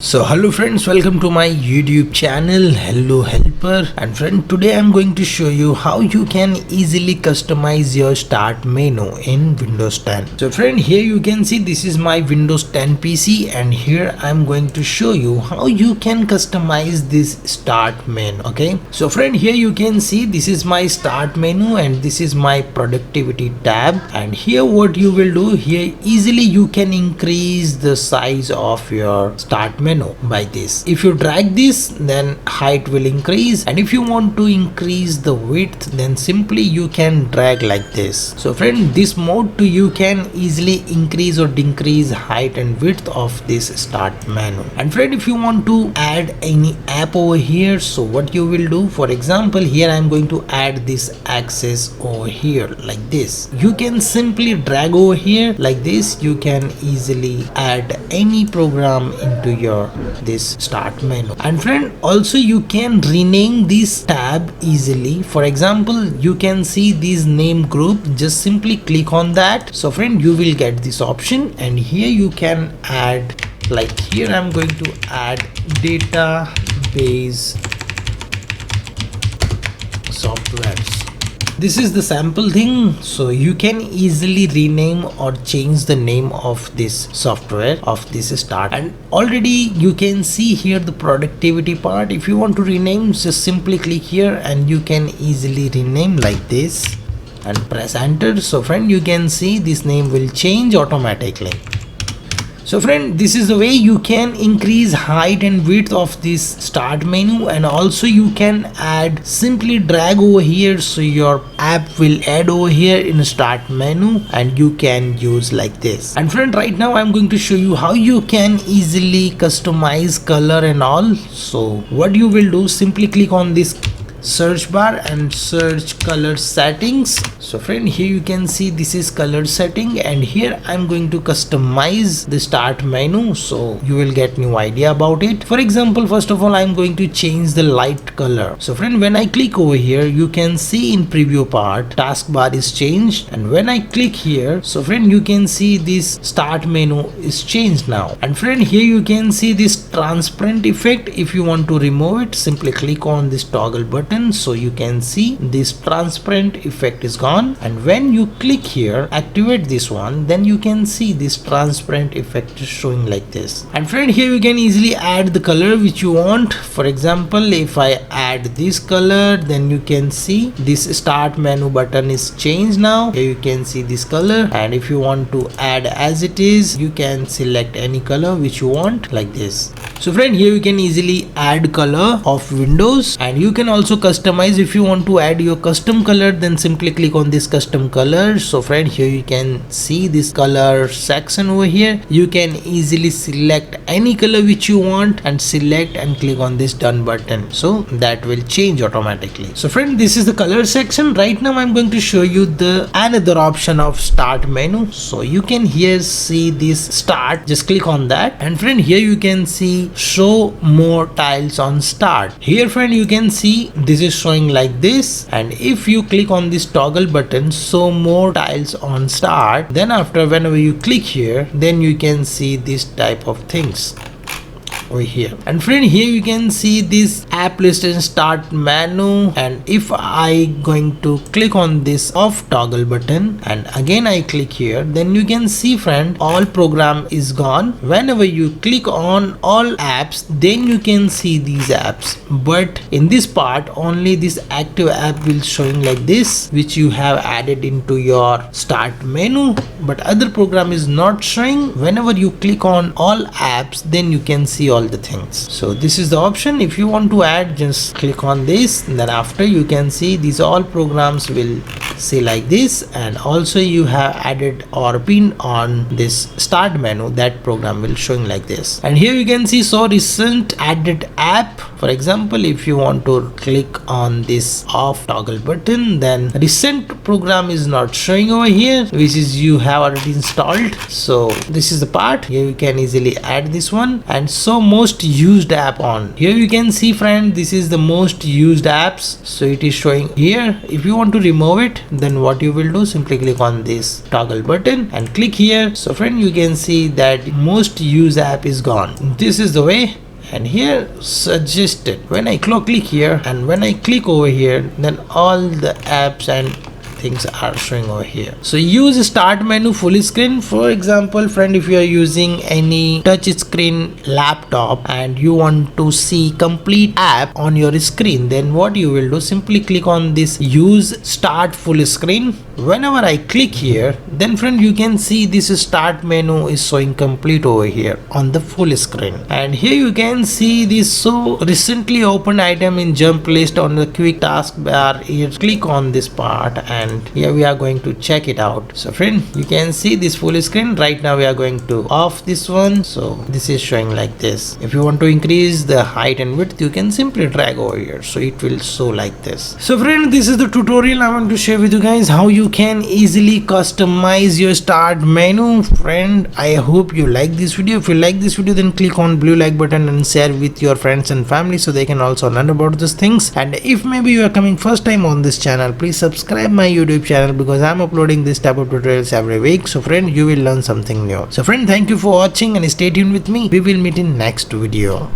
So hello friends, welcome to my YouTube channel. Hello helper. And friend, today I'm going to show you how you can easily customize your start menu in Windows 10. So friend, here you can see this is my Windows 10 PC, and here I'm going to show you how you can customize this start menu. Okay, so friend, here you can see this is my start menu and this is my productivity tab, and here what you will do, here easily you can increase the size of your start menu by this. If you drag this, then height will increase, and if you want to increase the width, then simply you can drag like this. So friend, this mode too, you can easily increase or decrease height and width of this start menu. And friend, if you want to add any app over here, so what you will do, for example, here I'm going to add this access over here like this. You can simply drag over here like this. You can easily add any program into your this start menu. And friend, also you can rename this tab easily. For example, you can see this name group, just simply click on that. So friend, you will get this option, and here you can add, like here I'm going to add database softwares. This is the sample thing, so you can easily rename or change the name of this software of this start. And already you can see here the productivity part. If you want to rename, just simply click here and you can easily rename like this and press enter. So friend, you can see this name will change automatically. So friend, this is the way you can increase height and width of this start menu, and also you can add, simply drag over here, so your app will add over here in start menu and you can use like this. And friend, right now I'm going to show you how you can easily customize color and all. So what you will do, simply click on this search bar and search color settings. So friend, here you can see this is color setting, and here I'm going to customize the start menu, so you will get new idea about it. For example, first of all, I'm going to change the light color. So friend, when I click over here, you can see in preview part taskbar is changed, and when I click here, so friend, you can see this start menu is changed now. And friend, here you can see this transparent effect. If you want to remove it, simply click on this toggle button, so you can see this transparent effect is gone. And when you click here, activate this one, then you can see this transparent effect is showing like this. And friend, here you can easily add the color which you want. For example, if I add this color, then you can see this start menu button is changed now. Here you can see this color, and if you want to add as it is, you can select any color which you want like this. So friend, here you can easily add color of windows, and you can also customize. If you want to add your custom color, then simply click on this custom color. So friend, here you can see this color section over here. You can easily select any color which you want and select and click on this done button, so that will change automatically. So friend, this is the color section. Right now I'm going to show you the another option of start menu. So you can here see this start, just click on that, and friend, here you can see show more tiles on start. Here friend, you can see this is showing like this, and if you click on this toggle button, show more tiles on start, then after whenever you click here, then you can see this type of things over here. And friend, here you can see this app list and start menu, and if I going to click on this off toggle button and again I click here, then you can see friend, all program is gone. Whenever you click on all apps, then you can see these apps, but in this part only this active app will showing like this, which you have added into your start menu, but other program is not showing. Whenever you click on all apps, then you can see all the things. So this is the option. If you want to add, just click on this, and then after you can see these all programs will see like this, and also you have added or pinned on this start menu, that program will showing like this. And here you can see so recent added app, For example, if you want to click on this off toggle button, then recent program is not showing over here, which is you have already installed. So this is the part. Here you can easily add this one, and so most used app on. Here you can see, friend, this is the most used apps, so it is showing here. If you want to remove it, then what you will do, simply click on this toggle button and click here. So friend, you can see that most used app is gone. This is the way. And here suggested, when I click here and when I click over here, then all the apps and things are showing over here. So use start menu full screen. For example, friend, if you are using any touch screen laptop and you want to see complete app on your screen, then what you will do, simply click on this use start full screen. Whenever I click here, then friend, you can see this start menu is showing complete over here on the full screen. And here you can see this so recently opened item in jump list on the quick taskbar. Here click on this part and here we are going to check it out. So friend, you can see this full screen. Right now we are going to off this one, so this is showing like this. If you want to increase the height and width, you can simply drag over here, so it will show like this. So friend, this is the tutorial I want to share with you guys, how you can easily customize your start menu. Friend, I hope you like this video. If you like this video, then click on blue like button and share with your friends and family so they can also learn about these things. And if maybe you are coming first time on this channel, please subscribe my YouTube channel, because I'm uploading this type of tutorials every week. So friend, you will learn something new. So friend, thank you for watching and stay tuned with me. We will meet in next video.